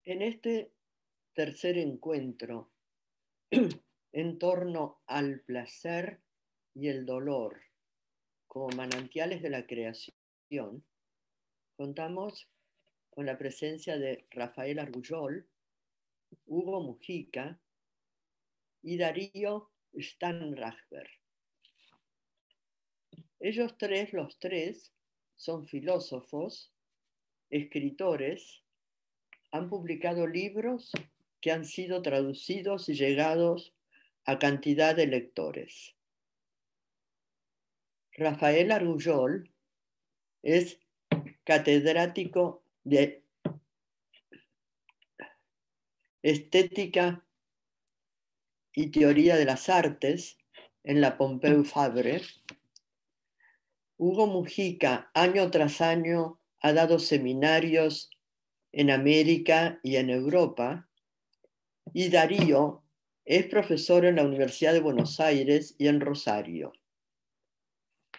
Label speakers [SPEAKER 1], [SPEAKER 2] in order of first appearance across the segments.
[SPEAKER 1] En este tercer encuentro en torno al placer y el dolor como manantiales de la creación, contamos con la presencia de Rafael Argullol, Hugo Mujica y Darío Stanrachber. Ellos los tres, son filósofos, escritores, han publicado libros que han sido traducidos y llegados a cantidad de lectores. Rafael Argullol es catedrático de Estética y Teoría de las Artes en la Pompeu Fabra. Hugo Mujica, año tras año, ha dado seminarios en América y en Europa. Y Darío es profesor en la Universidad de Buenos Aires y en Rosario.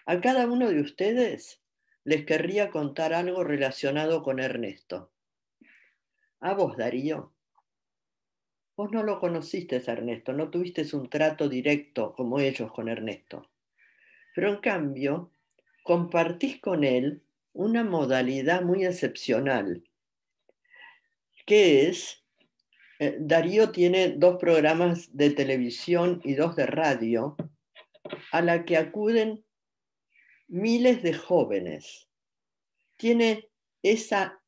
[SPEAKER 1] A cada uno de ustedes les querría contar algo relacionado con Ernesto. A vos, Darío. Vos no lo conociste a Ernesto, no tuviste un trato directo como ellos con Ernesto. Pero en cambio, compartís con él una modalidad muy excepcional, que es, Darío tiene 2 programas de televisión y 2 de radio, a la que acuden miles de jóvenes. Tiene esa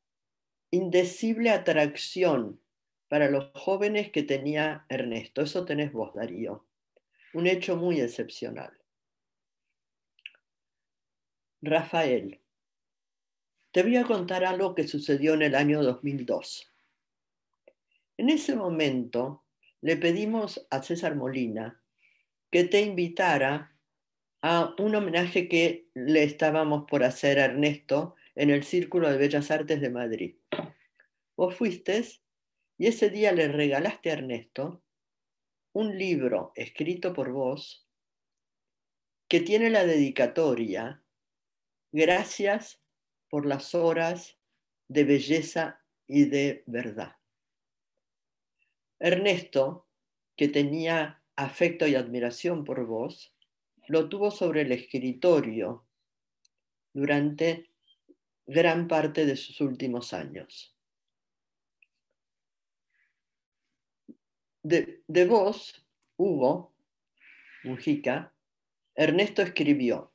[SPEAKER 1] indecible atracción para los jóvenes que tenía Ernesto. Eso tenés vos, Darío. Un hecho muy excepcional. Rafael, te voy a contar algo que sucedió en el año 2002. En ese momento le pedimos a César Molina que te invitara a un homenaje que le estábamos por hacer a Ernesto en el Círculo de Bellas Artes de Madrid. Vos fuiste y ese día le regalaste a Ernesto un libro escrito por vos que tiene la dedicatoria: gracias por las horas de belleza y de verdad. Ernesto, que tenía afecto y admiración por vos, lo tuvo sobre el escritorio durante gran parte de sus últimos años. De vos, Hugo Mujica, Ernesto escribió: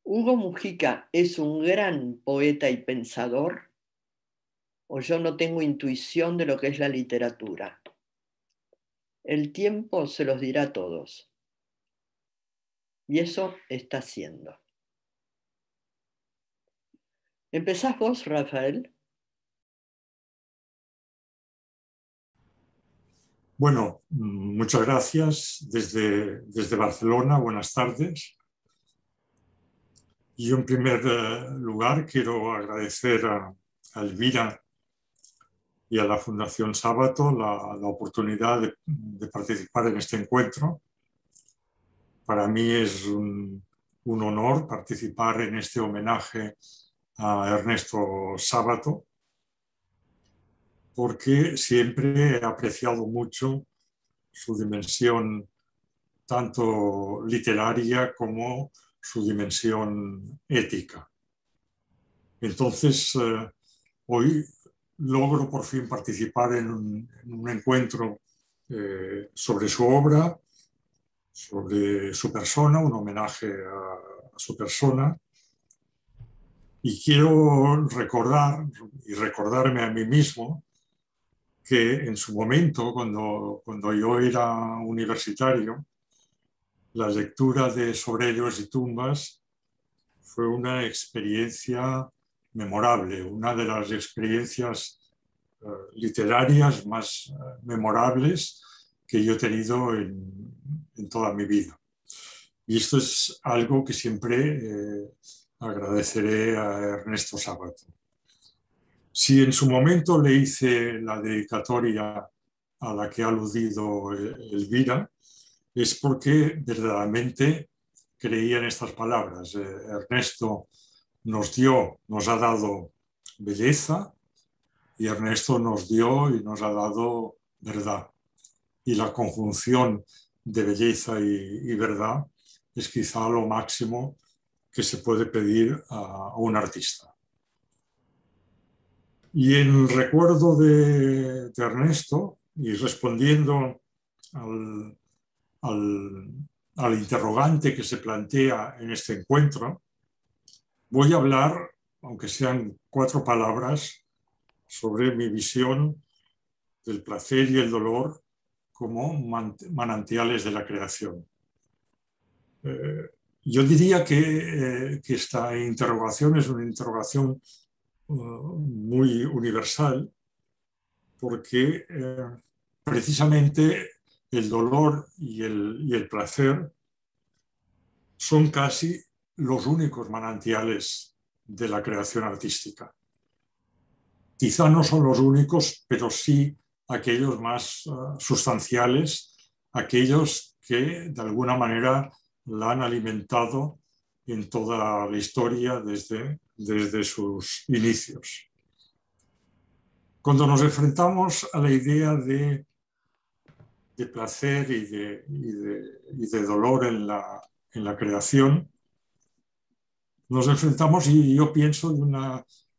[SPEAKER 1] ¿Hugo Mujica es un gran poeta y pensador, o yo no tengo intuición de lo que es la literatura? El tiempo se los dirá a todos. Y eso está haciendo. ¿Empezás vos, Rafael?
[SPEAKER 2] Bueno, muchas gracias desde Barcelona. Buenas tardes. Yo en primer lugar quiero agradecer a Elvira y a la Fundación Sábato la oportunidad de participar en este encuentro. Para mí es un honor participar en este homenaje a Ernesto Sábato, porque siempre he apreciado mucho su dimensión tanto literaria como su dimensión ética. Entonces, hoy logro por fin participar en un encuentro sobre su obra, sobre su persona, un homenaje a su persona. Y quiero recordar y recordarme a mí mismo que en su momento, cuando yo era universitario, la lectura de Sobre héroes y tumbas fue una experiencia memorable, una de las experiencias literarias más memorables que yo he tenido en toda mi vida. Y esto es algo que siempre agradeceré a Ernesto Sábato. Si en su momento le hice la dedicatoria a la que ha aludido Elvira, es porque verdaderamente creía en estas palabras. Ernesto nos ha dado belleza, y Ernesto nos dio y nos ha dado verdad. Y la conjunción de belleza y verdad es quizá lo máximo que se puede pedir a un artista. Y en recuerdo de Ernesto, y respondiendo al, al interrogante que se plantea en este encuentro, voy a hablar, aunque sean 4 palabras, sobre mi visión del placer y el dolor como manantiales de la creación. Yo diría que esta interrogación es una interrogación muy universal, porque precisamente el dolor y el placer son casi los únicos manantiales de la creación artística. Quizá no son los únicos, pero sí aquellos más sustanciales, aquellos que de alguna manera la han alimentado en toda la historia desde sus inicios. Cuando nos enfrentamos a la idea de placer y de dolor en la creación, nos enfrentamos, y yo pienso,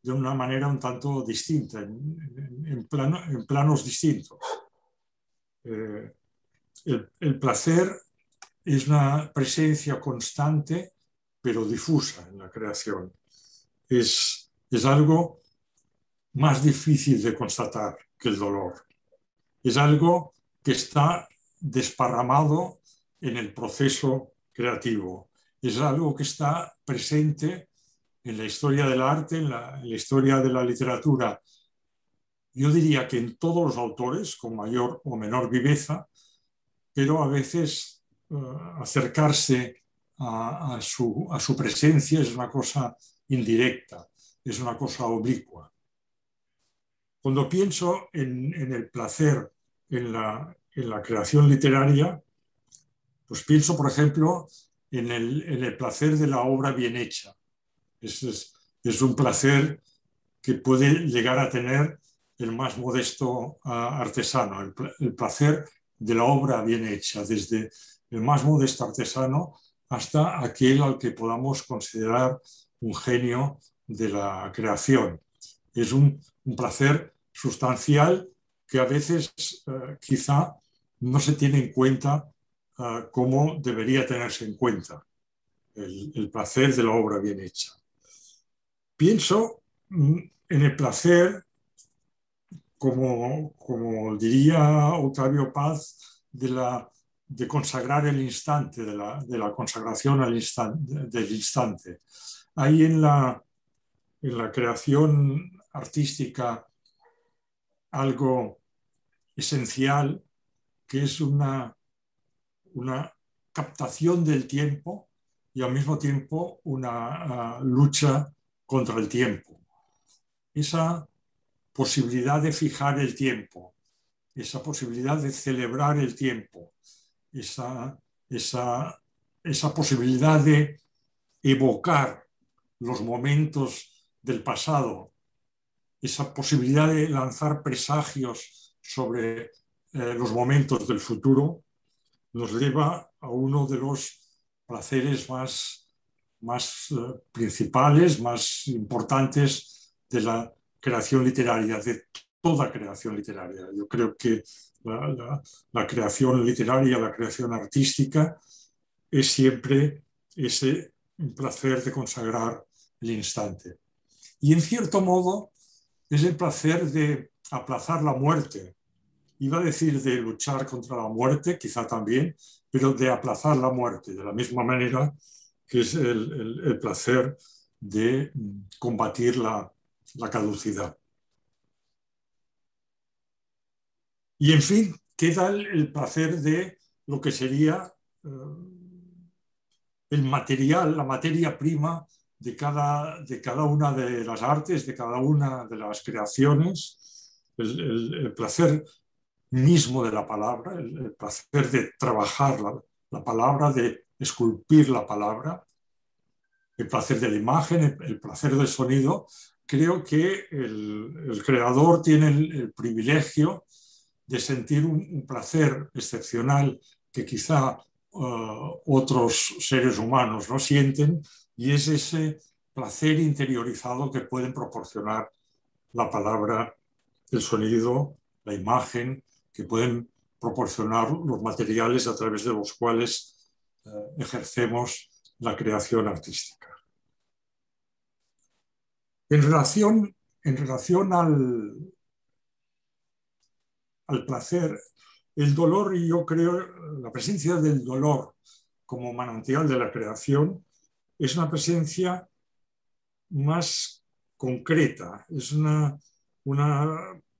[SPEAKER 2] de una manera un tanto distinta, en planos distintos. El placer es una presencia constante, pero difusa en la creación. Es algo más difícil de constatar que el dolor. Es algo que está desparramado en el proceso creativo. Es algo que está presente en la historia del arte, en la historia de la literatura. Yo diría que en todos los autores, con mayor o menor viveza, pero a veces acercarse a su presencia es una cosa indirecta, es una cosa oblicua. Cuando pienso en el placer en la creación literaria, pues pienso, por ejemplo, en el placer de la obra bien hecha. Es un placer que puede llegar a tener el más modesto artesano, el placer de la obra bien hecha, desde el más modesto artesano hasta aquel al que podamos considerar un genio de la creación. Es un placer sustancial que a veces quizá no se tiene en cuenta como debería tenerse en cuenta, el placer de la obra bien hecha. Pienso en el placer, como diría Octavio Paz, de consagrar el instante, de la consagración del instante. Hay en la creación artística algo esencial, que es una captación del tiempo y al mismo tiempo una lucha contra el tiempo. Esa posibilidad de fijar el tiempo, esa posibilidad de celebrar el tiempo, esa posibilidad de evocar los momentos del pasado, esa posibilidad de lanzar presagios sobre los momentos del futuro, nos lleva a uno de los placeres más principales, más importantes de la creación literaria, de toda creación literaria. Yo creo que la creación literaria, la creación artística, es siempre ese placer de consagrar el instante. Y en cierto modo es el placer de aplazar la muerte. Iba a decir de luchar contra la muerte, quizá también, pero de aplazar la muerte, de la misma manera que es el placer de combatir la caducidad. Y en fin, queda el placer de lo que sería el material, la materia prima de cada una de las artes, de cada una de las creaciones, el placer mismo de la palabra, el placer de trabajar la palabra, de esculpir la palabra, el placer de la imagen, el placer del sonido, creo que el creador tiene el privilegio de sentir un placer excepcional que quizá otros seres humanos no sienten, y es ese placer interiorizado que pueden proporcionar la palabra, el sonido, la imagen, que pueden proporcionar los materiales a través de los cuales ejercemos la creación artística. En relación al placer, el dolor, y yo creo, la presencia del dolor como manantial de la creación es una presencia más concreta, es una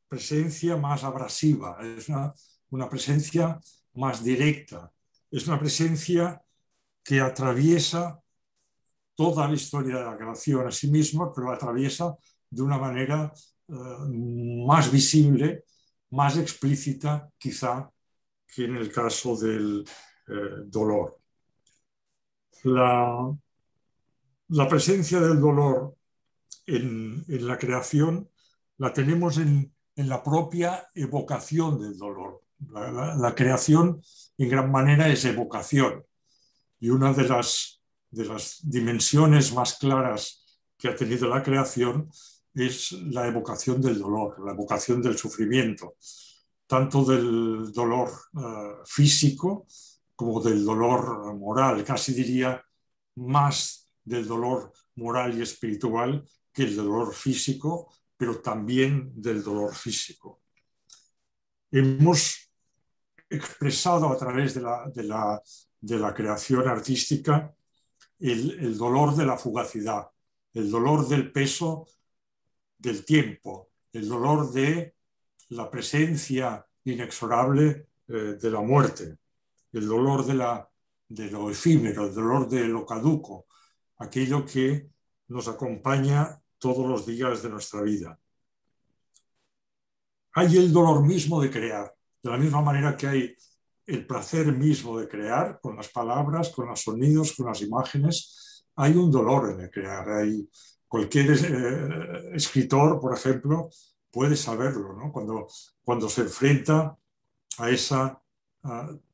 [SPEAKER 2] presencia más abrasiva, es una presencia más directa, es una presencia que atraviesa toda la historia de la creación a sí misma, pero la atraviesa de una manera más visible, más explícita, quizá, que en el caso del dolor. La presencia del dolor en la creación la tenemos en la propia evocación del dolor. La creación, en gran manera, es evocación. Y una de las dimensiones más claras que ha tenido la creación es la evocación del dolor, la evocación del sufrimiento, tanto del dolor físico como del dolor moral, casi diría más del dolor moral y espiritual que el dolor físico, pero también del dolor físico. Hemos expresado a través de la creación artística el dolor de la fugacidad, el dolor del peso del tiempo, el dolor de la presencia inexorable de la muerte, el dolor de lo efímero, el dolor de lo caduco, aquello que nos acompaña todos los días de nuestra vida. Hay el dolor mismo de crear, de la misma manera que hay el placer mismo de crear, con las palabras, con los sonidos, con las imágenes. Hay un dolor en el crear. Cualquier escritor, por ejemplo, puede saberlo, ¿no? Cuando se enfrenta a esa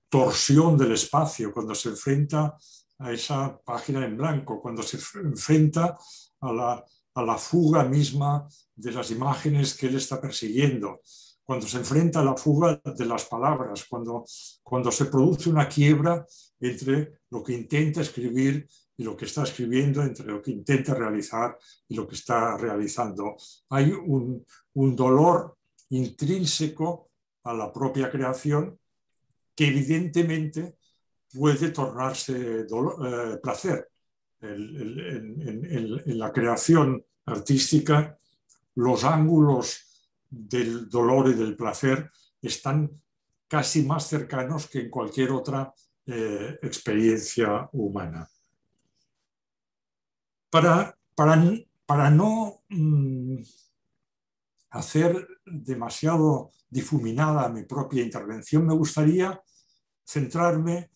[SPEAKER 2] torsión del espacio, cuando se enfrenta a esa página en blanco, cuando se enfrenta a la fuga misma de las imágenes que él está persiguiendo, cuando se enfrenta a la fuga de las palabras, cuando se produce una quiebra entre lo que intenta escribir y lo que está escribiendo, entre lo que intenta realizar y lo que está realizando. Hay un dolor intrínseco a la propia creación que evidentemente puede tornarse placer. En la creación artística, los ángulos del dolor y del placer están casi más cercanos que en cualquier otra experiencia humana. Para no hacer demasiado difuminada mi propia intervención, me gustaría centrarme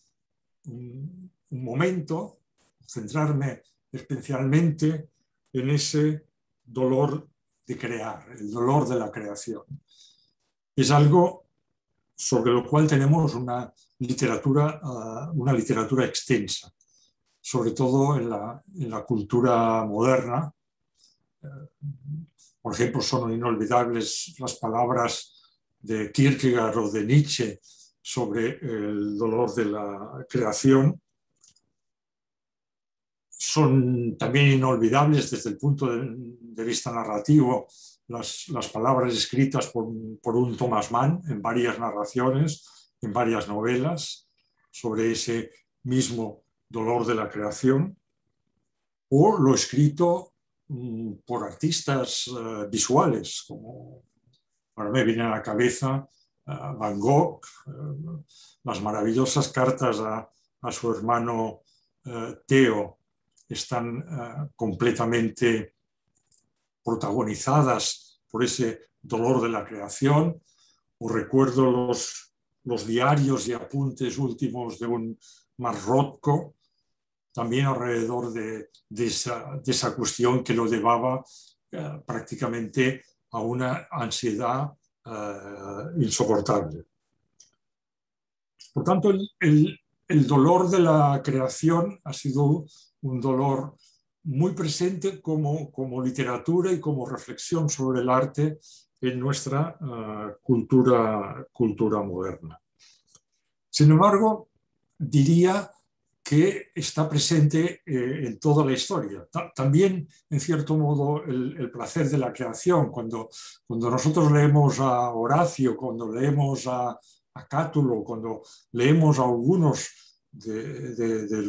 [SPEAKER 2] un momento, centrarme especialmente en ese dolor de crear, el dolor de la creación. Es algo sobre lo cual tenemos una literatura extensa, sobre todo en la cultura moderna. Por ejemplo, son inolvidables las palabras de Kierkegaard o de Nietzsche sobre el dolor de la creación. Son también inolvidables desde el punto de vista narrativo las palabras escritas por un Thomas Mann en varias narraciones, en varias novelas, sobre ese mismo dolor de la creación, o lo escrito por artistas visuales, como ahora me viene a la cabeza Van Gogh, las maravillosas cartas a su hermano Theo están completamente protagonizadas por ese dolor de la creación, o recuerdo los diarios y apuntes últimos de un Mark Rothko, también alrededor de esa cuestión que lo llevaba prácticamente a una ansiedad insoportable. Por tanto, el dolor de la creación ha sido un dolor muy presente como literatura y como reflexión sobre el arte en nuestra cultura moderna. Sin embargo, diría que está presente en toda la historia. También, en cierto modo, el placer de la creación. Cuando nosotros leemos a Horacio, cuando leemos a Cátulo, cuando leemos a algunos de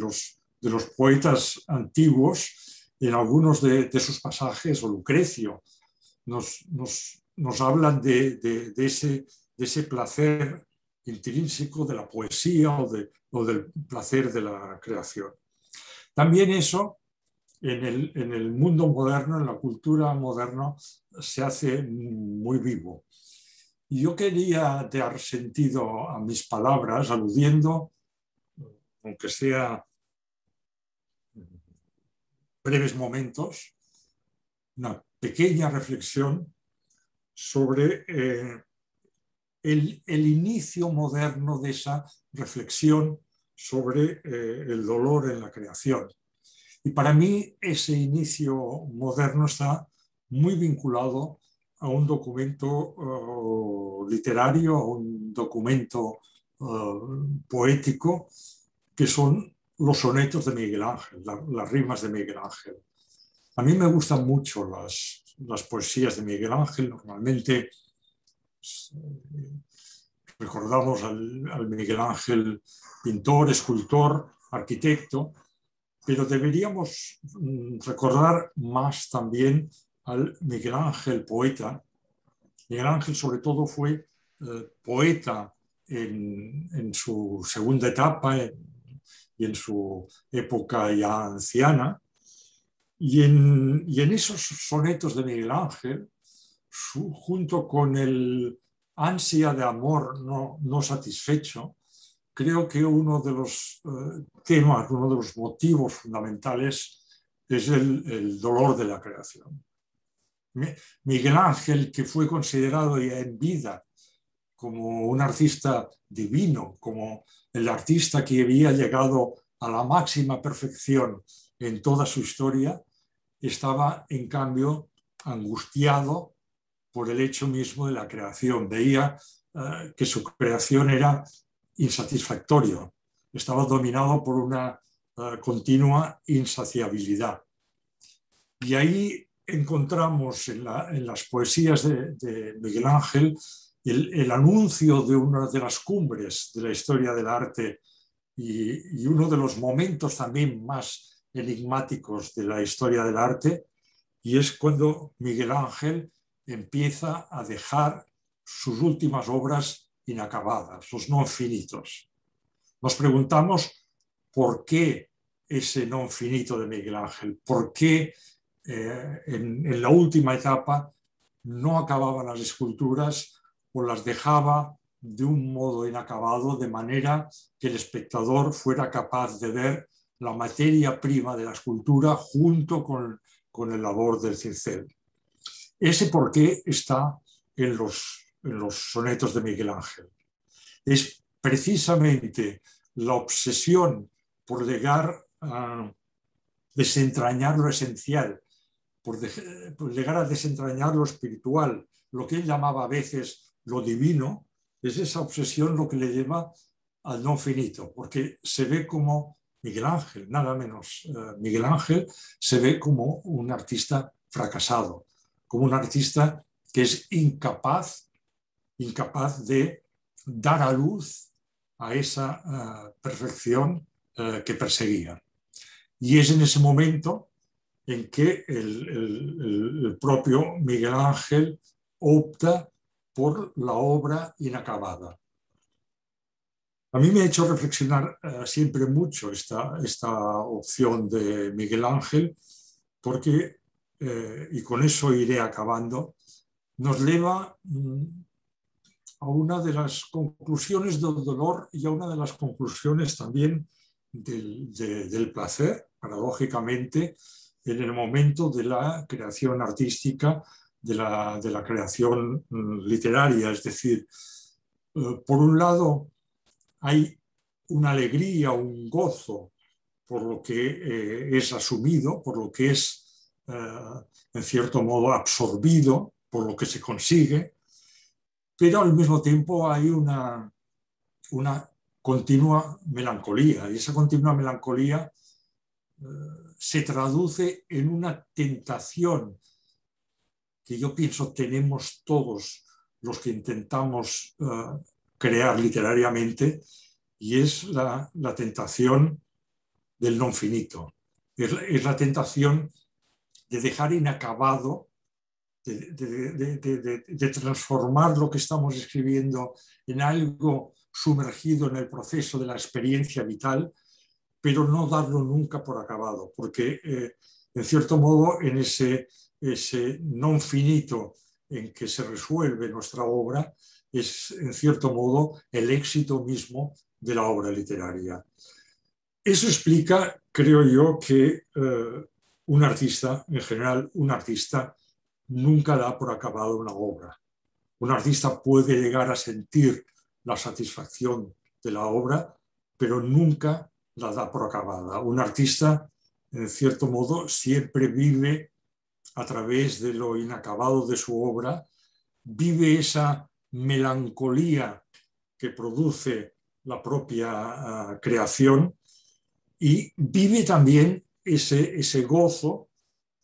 [SPEAKER 2] los poetas antiguos, en algunos de sus pasajes, o Lucrecio, nos hablan de ese placer intrínseco de la poesía o del placer de la creación. También eso en el mundo moderno, en la cultura moderna, se hace muy vivo. Y yo quería dar sentido a mis palabras aludiendo, aunque sea breves momentos, una pequeña reflexión sobre el inicio moderno de esa reflexión sobre el dolor en la creación. Y para mí ese inicio moderno está muy vinculado a un documento literario, a un documento poético, que son los sonetos de Miguel Ángel, las rimas de Miguel Ángel. A mí me gustan mucho las poesías de Miguel Ángel. Normalmente recordamos al Miguel Ángel pintor, escultor, arquitecto, pero deberíamos recordar más también al Miguel Ángel poeta. Miguel Ángel sobre todo fue poeta en su segunda etapa y en su época ya anciana. Y en esos sonetos de Miguel Ángel, junto con el ansia de amor no satisfecho, creo que uno de los temas, uno de los motivos fundamentales es el dolor de la creación. Miguel Ángel, que fue considerado ya en vida como un artista divino, como el artista que había llegado a la máxima perfección en toda su historia, estaba en cambio angustiado por el hecho mismo de la creación. Veía que su creación era insatisfactorio, estaba dominado por una continua insaciabilidad. Y ahí encontramos en las poesías de Miguel Ángel el anuncio de una de las cumbres de la historia del arte y uno de los momentos también más enigmáticos de la historia del arte, y es cuando Miguel Ángel empieza a dejar sus últimas obras inacabadas, los non finitos. Nos preguntamos por qué ese non finito de Miguel Ángel, por qué en la última etapa no acababa las esculturas o las dejaba de un modo inacabado, de manera que el espectador fuera capaz de ver la materia prima de la escultura junto con el labor del cincel. Ese porqué está en los sonetos de Miguel Ángel. Es precisamente la obsesión por llegar a desentrañar lo esencial, por llegar a desentrañar lo espiritual, lo que él llamaba a veces lo divino. Es esa obsesión lo que le lleva al no finito, porque se ve como Miguel Ángel, nada menos. Miguel Ángel se ve como un artista fracasado, como un artista que es incapaz de dar a luz a esa perfección que perseguía. Y es en ese momento en que el propio Miguel Ángel opta por la obra inacabada. A mí me ha hecho reflexionar siempre mucho esta opción de Miguel Ángel, porque, y con eso iré acabando, nos lleva a una de las conclusiones del dolor y a una de las conclusiones también del placer, paradójicamente, en el momento de la creación artística, de la creación literaria. Es decir, por un lado hay una alegría, un gozo por lo que es asumido, por lo que es, en cierto modo, absorbido, por lo que se consigue, pero al mismo tiempo hay una continua melancolía, y esa continua melancolía se traduce en una tentación que yo pienso tenemos todos los que intentamos crear literariamente, y es la tentación del non finito. Es la tentación de dejar inacabado, de transformar lo que estamos escribiendo en algo sumergido en el proceso de la experiencia vital, pero no darlo nunca por acabado, porque en cierto modo en ese non finito en que se resuelve nuestra obra es en cierto modo el éxito mismo de la obra literaria. Eso explica, creo yo, que un artista, en general, un artista nunca da por acabado una obra. Un artista puede llegar a sentir la satisfacción de la obra, pero nunca la da por acabada. Un artista, en cierto modo, siempre vive a través de lo inacabado de su obra, vive esa melancolía que produce la propia creación, y vive también ese gozo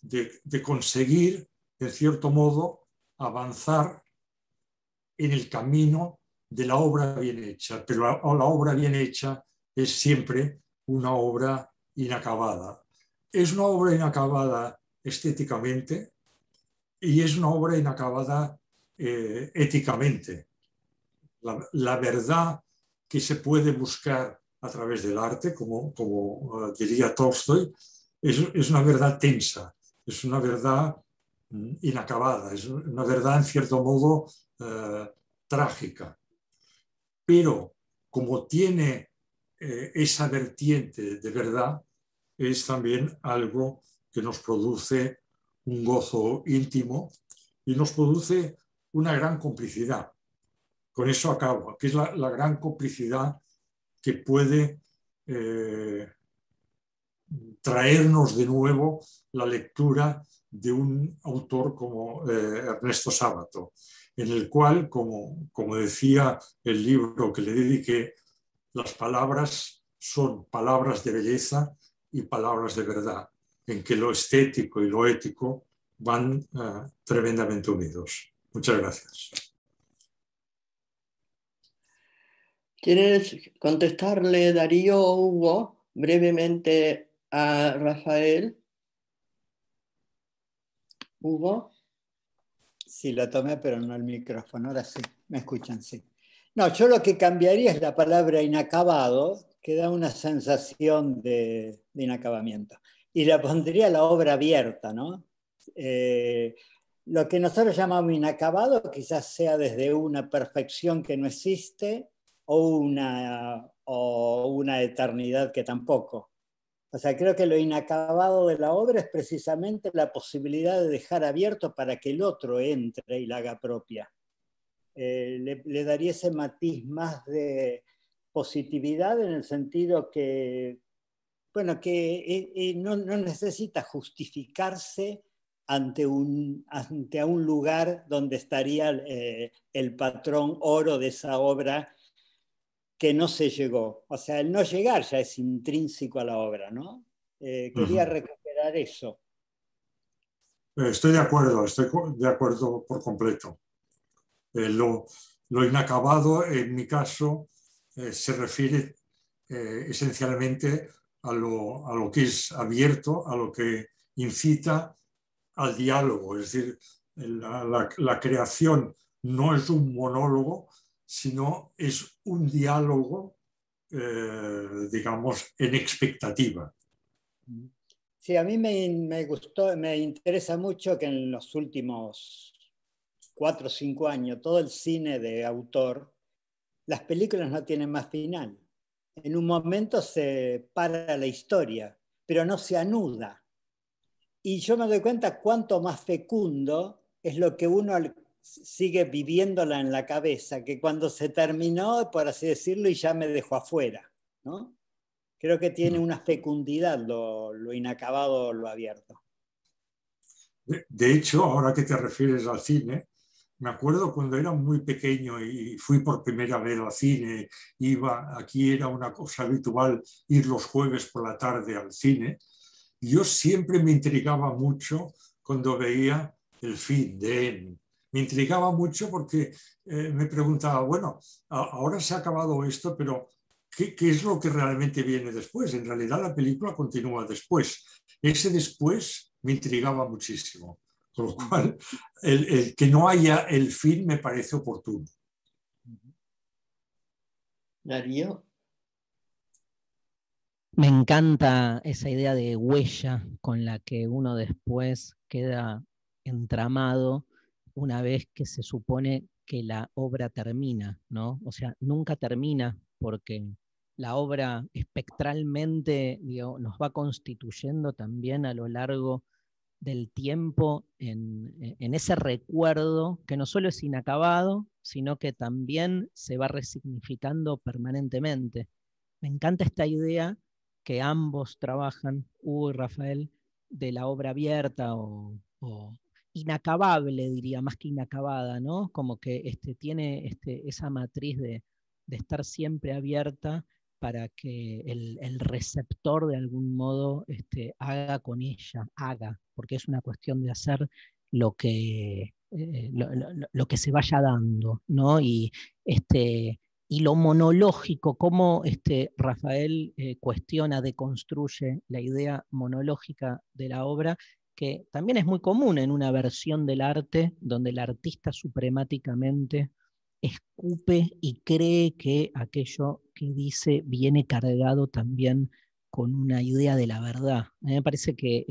[SPEAKER 2] de conseguir, en cierto modo, avanzar en el camino de la obra bien hecha. Pero la obra bien hecha es siempre una obra inacabada. Es una obra inacabada estéticamente y es una obra inacabada éticamente. La verdad que se puede buscar a través del arte, como diría Tolstoy, es una verdad tensa, es una verdad inacabada, es una verdad en cierto modo trágica. Pero como tiene esa vertiente de verdad, es también algo que nos produce un gozo íntimo y nos produce una gran complicidad. Con eso acabo, que es la gran complicidad que puede traernos de nuevo la lectura de un autor como Ernesto Sábato, en el cual, como decía el libro que le dediqué, las palabras son palabras de belleza y palabras de verdad, en que lo estético y lo ético van tremendamente unidos. Muchas gracias.
[SPEAKER 1] ¿Quieres contestarle, Darío o Hugo, brevemente a Rafael? Hugo.
[SPEAKER 3] Sí, lo tomé, pero no el micrófono. Ahora sí, me escuchan, sí. No, yo lo que cambiaría es la palabra inacabado, que da una sensación de inacabamiento. Y le pondría la obra abierta, ¿no? Lo que nosotros llamamos inacabado quizás sea desde una perfección que no existe o una eternidad que tampoco. O sea, creo que lo inacabado de la obra es precisamente la posibilidad de dejar abierto para que el otro entre y la haga propia. Le daría ese matiz más de positividad en el sentido que, bueno, que no necesita justificarse ante un lugar donde estaría el patrón oro de esa obra que no se llegó. O sea, el no llegar ya es intrínseco a la obra, ¿no? Quería recuperar eso.
[SPEAKER 2] Estoy de acuerdo por completo. Lo inacabado, en mi caso, se refiere esencialmente a lo que es abierto, a lo que incita al diálogo. Es decir, la creación no es un monólogo, sino es un diálogo, digamos, en expectativa.
[SPEAKER 3] Sí, a mí me gustó, me interesa mucho que en los últimos 4 o 5 años todo el cine de autor, las películas no tienen más final. En un momento se para la historia, pero no se anuda. Y yo me doy cuenta cuánto más fecundo es lo que uno sigue viviéndola en la cabeza, que cuando se terminó, por así decirlo, y ya me dejó afuera, ¿no? Creo que tiene una fecundidad lo inacabado, lo abierto.
[SPEAKER 2] De hecho, ahora que te refieres al cine, me acuerdo cuando era muy pequeño y fui por primera vez al cine, aquí era una cosa habitual ir los jueves por la tarde al cine, y yo siempre me intrigaba mucho cuando veía el fin de M. Me intrigaba mucho porque me preguntaba, bueno, ahora se ha acabado esto, pero ¿qué es lo que realmente viene después? En realidad la película continúa después. Ese después me intrigaba muchísimo. Con lo cual, el que no haya el fin me parece oportuno.
[SPEAKER 1] Darío.
[SPEAKER 4] Me encanta esa idea de huella con la que uno después queda entramado una vez que se supone que la obra termina, ¿no? O sea, nunca termina porque la obra espectralmente, digo, nos va constituyendo también a lo largo del tiempo en ese recuerdo que no solo es inacabado, sino que también se va resignificando permanentemente. Me encanta esta idea que ambos trabajan, Hugo y Rafael, de la obra abierta o inacabable, diría, más que inacabada, ¿no? Como que tiene esa matriz de estar siempre abierta para que el receptor de algún modo haga con ella, porque es una cuestión de hacer lo que, lo que se vaya dando, ¿no? Y lo monológico, cómo Rafael cuestiona, deconstruye la idea monológica de la obra, que también es muy común en una versión del arte donde el artista supremáticamente escupe y cree que aquello que dice viene cargado también con una idea de la verdad. A mí me parece que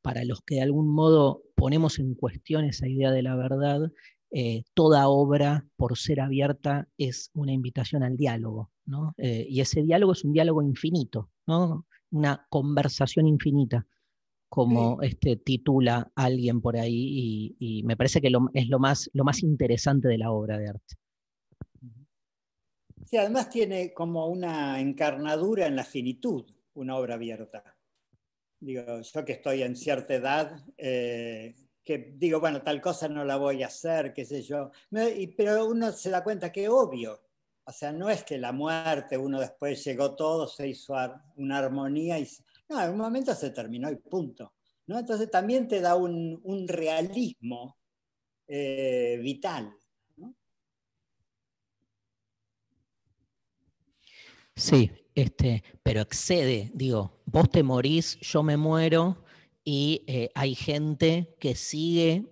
[SPEAKER 4] para los que de algún modo ponemos en cuestión esa idea de la verdad, toda obra, por ser abierta, es una invitación al diálogo, ¿no? Y ese diálogo es un diálogo infinito, ¿no? Una conversación infinita, como titula alguien por ahí, y me parece que es lo más interesante de la obra de arte.
[SPEAKER 3] Sí, además tiene como una encarnadura en la finitud, una obra abierta. Digo, yo que estoy en cierta edad, que digo, bueno, tal cosa no la voy a hacer, qué sé yo, pero uno se da cuenta que es obvio. O sea, no es que la muerte, uno después llegó todo, se hizo una armonía, no, en un momento se terminó y punto, ¿no? Entonces también te da un realismo vital, ¿no?
[SPEAKER 4] Sí, pero excede, digo, vos te morís, yo me muero, y hay gente que sigue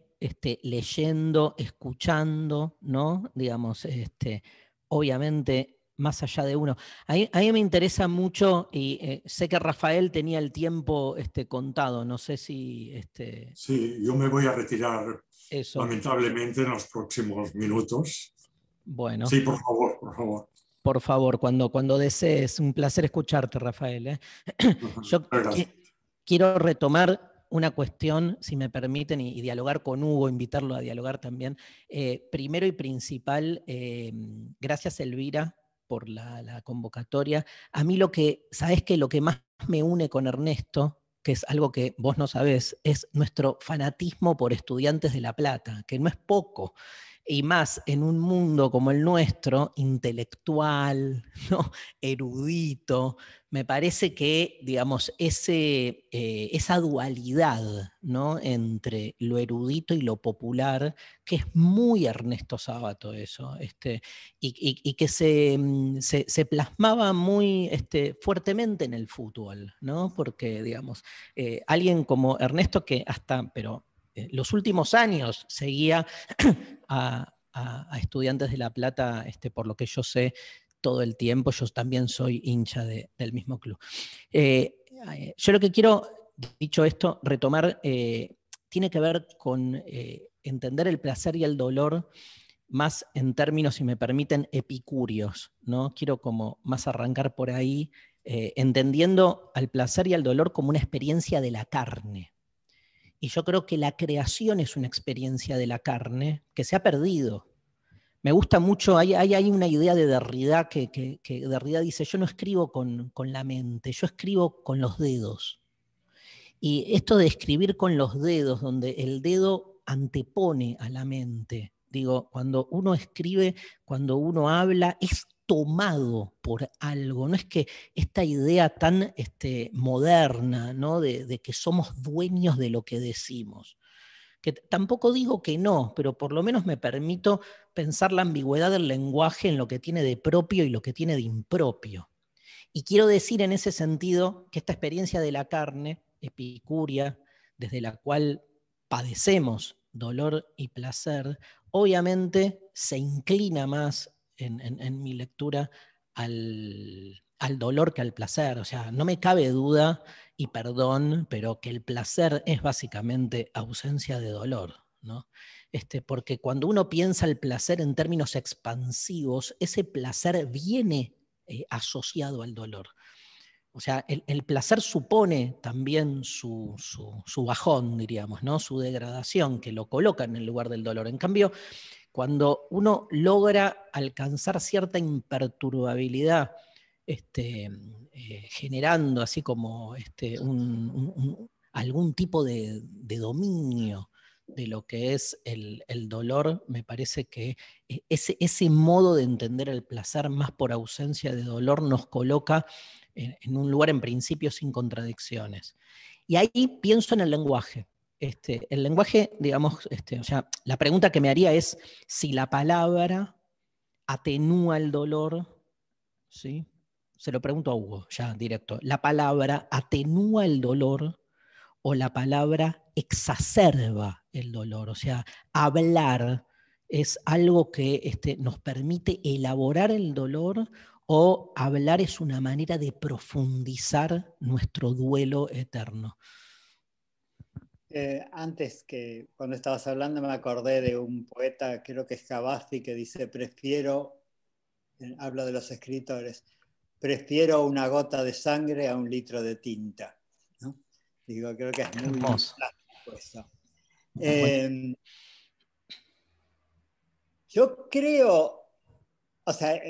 [SPEAKER 4] leyendo, escuchando, ¿no? Digamos, obviamente, más allá de uno. A mí me interesa mucho, y sé que Rafael tenía el tiempo contado, no sé si...
[SPEAKER 2] Sí, yo me voy a retirar
[SPEAKER 4] eso.
[SPEAKER 2] lamentablemente en los próximos minutos.
[SPEAKER 4] Bueno.
[SPEAKER 2] Sí, por favor, por favor.
[SPEAKER 4] Por favor, cuando desees, un placer escucharte, Rafael, ¿eh? Yo quiero retomar una cuestión, si me permiten, y dialogar con Hugo, invitarlo a dialogar también. Primero y principal, gracias Elvira por la convocatoria. A mí ¿sabés qué? Lo que más me une con Ernesto, que es algo que vos no sabés, es nuestro fanatismo por Estudiantes de La Plata, que no es poco. Y más en un mundo como el nuestro, intelectual, ¿no? Erudito, me parece que, digamos, esa dualidad, ¿no? Entre lo erudito y lo popular, que es muy Ernesto Sábato eso, y que se plasmaba muy fuertemente en el fútbol, ¿no? Porque, digamos, alguien como Ernesto que pero los últimos años seguía a Estudiantes de La Plata, por lo que yo sé, todo el tiempo. Yo también soy hincha del mismo club. Yo lo que quiero, dicho esto, retomar, tiene que ver con entender el placer y el dolor más en términos, si me permiten, epicúreos, ¿no? Quiero como más arrancar por ahí, entendiendo al placer y al dolor como una experiencia de la carne. Y yo creo que la creación es una experiencia de la carne que se ha perdido. Me gusta mucho, hay una idea de Derrida que Derrida dice, yo no escribo con la mente, yo escribo con los dedos. Y esto de escribir con los dedos, donde el dedo antepone a la mente, digo, cuando uno escribe, cuando uno habla, es tomado por algo, no es que esta idea tan moderna, ¿no? de que somos dueños de lo que decimos. Que tampoco digo que no, pero por lo menos me permito pensar la ambigüedad del lenguaje en lo que tiene de propio y lo que tiene de impropio. Y quiero decir en ese sentido que esta experiencia de la carne, epicúrea, desde la cual padecemos dolor y placer, obviamente se inclina más en mi lectura al dolor que al placer. O sea, no me cabe duda, y perdón, pero que el placer es básicamente ausencia de dolor, ¿no? Porque cuando uno piensa el placer en términos expansivos, ese placer viene asociado al dolor. O sea, el placer supone también su bajón, diríamos, ¿no? Su degradación, que lo coloca en el lugar del dolor. En cambio, cuando uno logra alcanzar cierta imperturbabilidad, generando así como algún tipo de dominio de lo que es el dolor, me parece que ese modo de entender el placer más por ausencia de dolor nos coloca en un lugar en principio sin contradicciones. Y ahí pienso en el lenguaje. El lenguaje, digamos, o sea, la pregunta que me haría es si la palabra atenúa el dolor, ¿sí? Se lo pregunto a Hugo, ya directo. ¿La palabra atenúa el dolor o la palabra exacerba el dolor? O sea, hablar es algo que nos permite elaborar el dolor, o hablar es una manera de profundizar nuestro duelo eterno.
[SPEAKER 3] Antes que cuando estabas hablando me acordé de un poeta, creo que es Cavazzi, que dice, habla de los escritores, prefiero una gota de sangre a un litro de tinta, ¿no? Digo, creo que es muy plástico eso. Yo creo, o sea,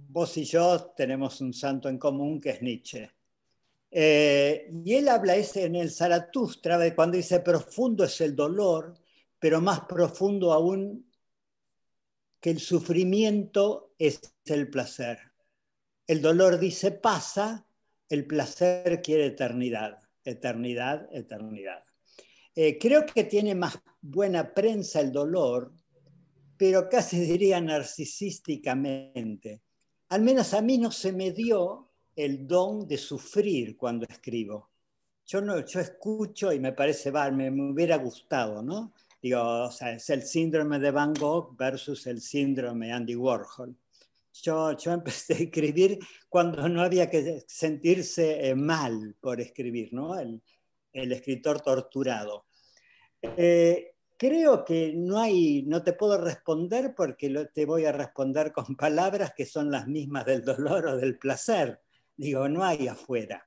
[SPEAKER 3] vos y yo tenemos un santo en común que es Nietzsche. Y él habla en el Zaratustra, cuando dice profundo es el dolor, pero más profundo aún que el sufrimiento es el placer. El dolor dice pasa, el placer quiere eternidad, eternidad, eternidad. Creo que tiene más buena prensa el dolor, pero casi diría narcisísticamente. Al menos a mí no se me dio el don de sufrir cuando escribo. Yo escucho y me parece, me hubiera gustado, ¿no? Digo, o sea, es el síndrome de Van Gogh versus el síndrome Andy Warhol. Yo empecé a escribir cuando no había que sentirse mal por escribir, ¿no? El escritor torturado. Creo que no te puedo responder porque te voy a responder con palabras que son las mismas del dolor o del placer. Digo, no hay afuera.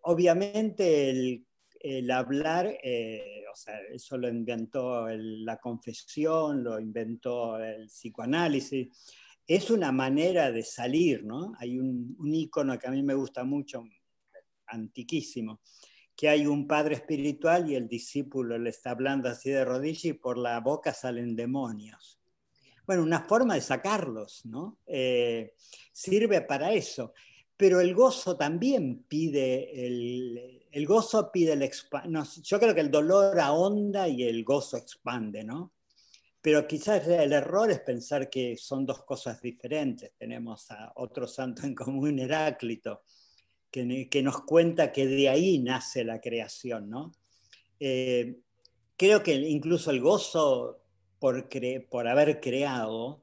[SPEAKER 3] Obviamente el hablar, o sea, eso lo inventó la confesión, lo inventó el psicoanálisis. Es una manera de salir, ¿no? Hay un ícono que a mí me gusta mucho, antiquísimo, que hay un padre espiritual y el discípulo le está hablando así de rodillas y por la boca salen demonios. Bueno, una forma de sacarlos, ¿no? Sirve para eso. Pero el gozo también pide, el gozo pide yo creo que el dolor ahonda y el gozo expande, ¿no? Pero quizás el error es pensar que son dos cosas diferentes. Tenemos a otro santo en común, Heráclito, que nos cuenta que de ahí nace la creación, ¿no? Creo que incluso el gozo por haber creado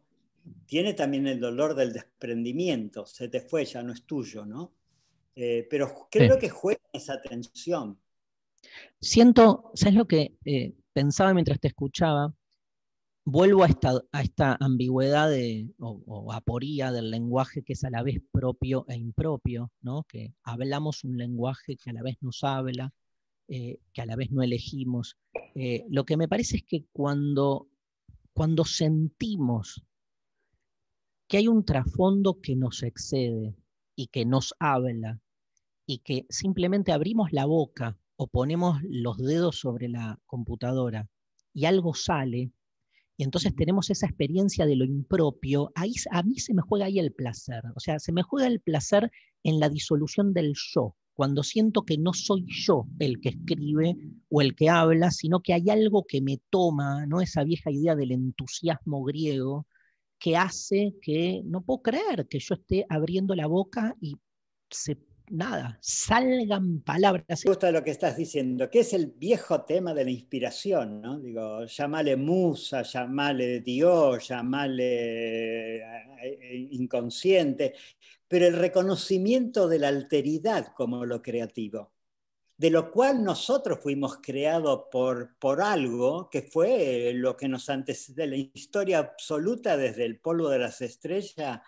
[SPEAKER 3] tiene también el dolor del desprendimiento, se te fue, ya no es tuyo, ¿no? Pero creo que juega esa tensión.
[SPEAKER 4] Siento, ¿sabes lo que pensaba mientras te escuchaba? Vuelvo a esta ambigüedad o aporía del lenguaje que es a la vez propio e impropio, ¿no? Que hablamos un lenguaje que a la vez nos habla. que a la vez no elegimos. Lo que me parece es que cuando sentimos que hay un trasfondo que nos excede y que nos habla, y que simplemente abrimos la boca o ponemos los dedos sobre la computadora y algo sale, y entonces tenemos esa experiencia de lo impropio, ahí, a mí se me juega ahí el placer. O sea, se me juega el placer en la disolución del yo, cuando siento que no soy yo el que escribe o el que habla, sino que hay algo que me toma, ¿no? Esa vieja idea del entusiasmo griego, que hace que no puedo creer que yo esté abriendo la boca y nada, salgan palabras.
[SPEAKER 3] Me gusta lo que estás diciendo, que es el viejo tema de la inspiración, ¿no? Digo, llamale musa, llamale Dios, llamale inconsciente, pero el reconocimiento de la alteridad como lo creativo, de lo cual nosotros fuimos creados por algo que fue lo que nos antecede, la historia absoluta desde el polvo de las estrellas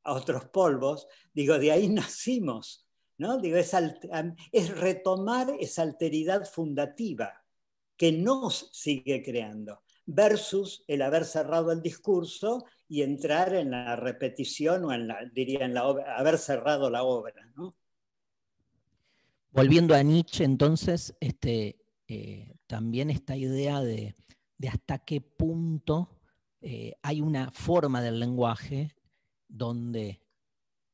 [SPEAKER 3] a otros polvos, digo, de ahí nacimos, ¿no? Digo, es retomar esa alteridad fundativa que nos sigue creando, versus el haber cerrado el discurso y entrar en la repetición o diría en la obra, haber cerrado la obra, ¿no?
[SPEAKER 4] Volviendo a Nietzsche, entonces, también esta idea de hasta qué punto hay una forma del lenguaje donde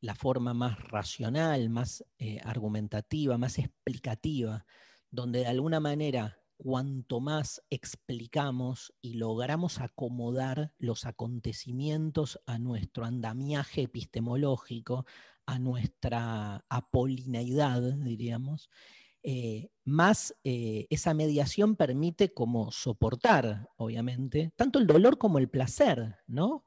[SPEAKER 4] la forma más racional, más argumentativa, más explicativa, donde de alguna manera cuanto más explicamos y logramos acomodar los acontecimientos a nuestro andamiaje epistemológico, a nuestra apolineidad, diríamos, más esa mediación permite como soportar, obviamente, tanto el dolor como el placer, ¿no?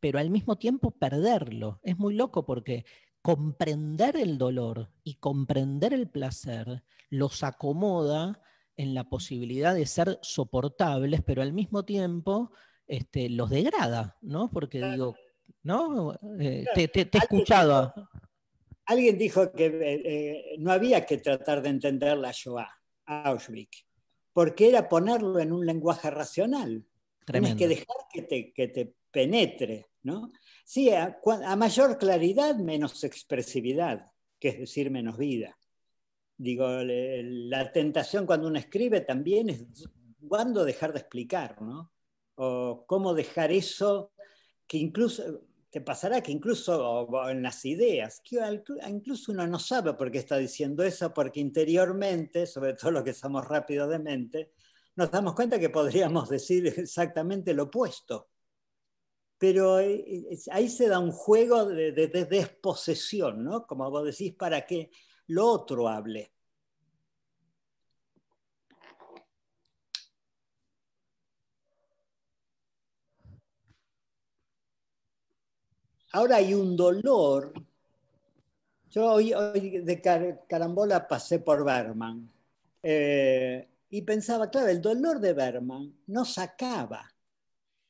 [SPEAKER 4] Pero al mismo tiempo perderlo. Es muy loco porque comprender el dolor y comprender el placer los acomoda en la posibilidad de ser soportables, pero al mismo tiempo los degrada, ¿no? Porque digo, ¿no? Te he escuchado.
[SPEAKER 3] Alguien dijo que no había que tratar de entender la Shoah, Auschwitz, porque era ponerlo en un lenguaje racional. Tienes que dejar que te penetre, ¿no? Sí, a mayor claridad, menos expresividad, que es decir, menos vida. Digo, la tentación cuando uno escribe también es cuándo dejar de explicar, ¿no? O cómo dejar eso que incluso te pasará que incluso en las ideas, que incluso uno no sabe por qué está diciendo eso, porque interiormente, sobre todo los que somos rápidos de mente, nos damos cuenta que podríamos decir exactamente lo opuesto. Pero ahí se da un juego de desposesión, ¿no? Como vos decís, para que lo otro hable. Ahora hay un dolor. Yo hoy de carambola pasé por Bergman y pensaba, claro, el dolor de Bergman no sacaba,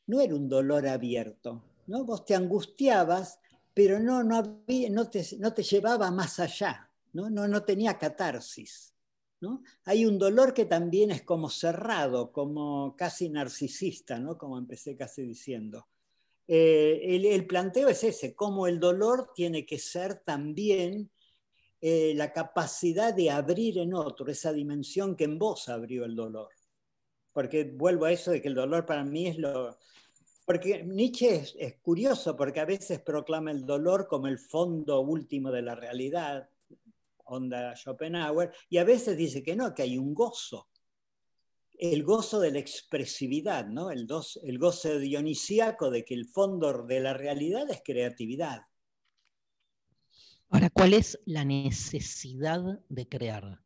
[SPEAKER 3] no era un dolor abierto, ¿no? Vos te angustiabas, pero no te llevaba más allá, no tenía catarsis, ¿no? Hay un dolor que también es como cerrado, como casi narcisista, ¿no? Como empecé casi diciendo. El planteo es ese, cómo el dolor tiene que ser también la capacidad de abrir en otro, esa dimensión que en vos abrió el dolor. Porque vuelvo a eso de que el dolor para mí es lo... Porque Nietzsche es curioso, porque a veces proclama el dolor como el fondo último de la realidad, onda Schopenhauer, y a veces dice que no, que hay un gozo. El gozo de la expresividad, ¿no? El gozo dionisíaco de que el fondo de la realidad es creatividad.
[SPEAKER 4] Ahora, ¿cuál es la necesidad de crear?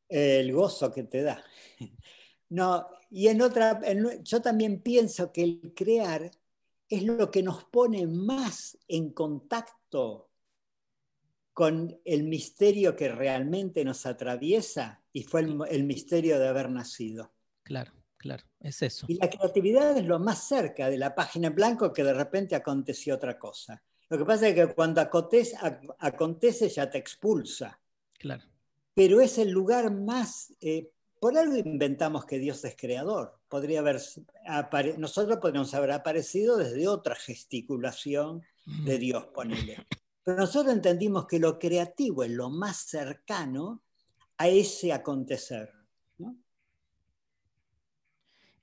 [SPEAKER 3] El gozo que te da. No, y yo también pienso que el crear es lo que nos pone más en contacto con el misterio que realmente nos atraviesa, y fue el misterio de haber nacido.
[SPEAKER 4] Claro, claro, es eso.
[SPEAKER 3] Y la creatividad es lo más cerca de la página en blanco que de repente aconteció otra cosa. Lo que pasa es que cuando acontece ya te expulsa.
[SPEAKER 4] Claro.
[SPEAKER 3] pero es el lugar más... por algo inventamos que Dios es creador. Nosotros podríamos haber aparecido desde otra gesticulación de Dios, ponele. Pero nosotros entendimos que lo creativo es lo más cercano a ese acontecer, ¿no?